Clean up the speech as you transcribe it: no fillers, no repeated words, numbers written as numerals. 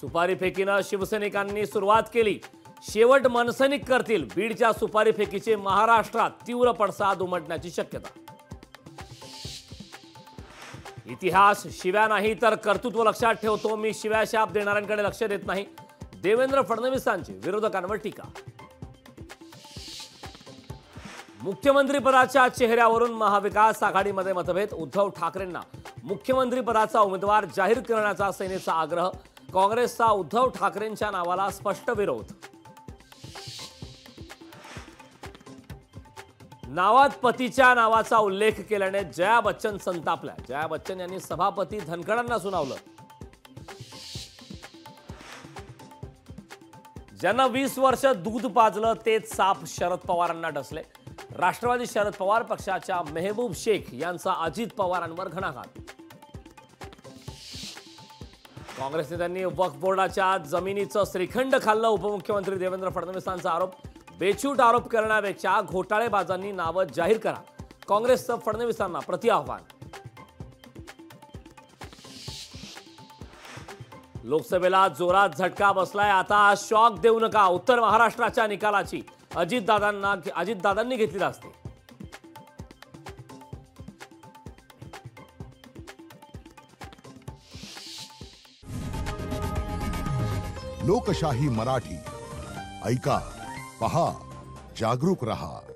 सुपारी फेकीनं शिवसैनिकांनी सुरुवात केली, शेवट मनसैनिक करतील. बीडच्या सुपारी फेकीचे महाराष्ट्रात तीव्र पडसाद उमटण्याची शक्यता. इतिहास शिव्या नाही तर कर्तृत्व लक्षात ठेवतो मी, शिव्या शाप देणाऱ्यांकडे लक्ष देत नाही. देवेंद्र फडणवीसांची विरोधकांवर टीका. मुख्यमंत्रीपदाच्या चेहऱ्यावरून महाविकास आघाडीमध्ये मतभेद. उद्धव ठाकरेंना मुख्यमंत्रीपदाचा उमेदवार जाहीर करण्याचा सेनेचा आग्रह. काँग्रेसचा उद्धव ठाकरेंच्या नावाला स्पष्ट विरोध. नावात पतीच्या नावाचा उल्लेख केल्याने जया बच्चन संतापल्या. जया बच्चन यांनी सभापती धनखडांना सुनावलं. ज्यांना 20 वर्ष दूध पाजलं तेच साप शरद पवारांना डसले. राष्ट्रवादी शरद पवार पक्षाच्या मेहबूब शेख यांचा अजित पवारांवर घणाघात. काँग्रेस नेत्यांनी वक्फ बोर्डाच्या जमिनीचं श्रीखंड खाल्लं. उपमुख्यमंत्री देवेंद्र फडणवीसांचा आरोप. बेछूट आरोप करण्यापेक्षा घोटाळेबाजांनी नावं जाहीर करा. काँग्रेसचं फडणवीसांना प्रतिआव्हान. लोकसभेला जोरात झटका बसलाय. आता शॉक देऊ नका. उत्तर महाराष्ट्राच्या निकालाची अजितदादांनी घेतली असते. लोकशाही मराठी ऐका, पहा, जागरूक रहा.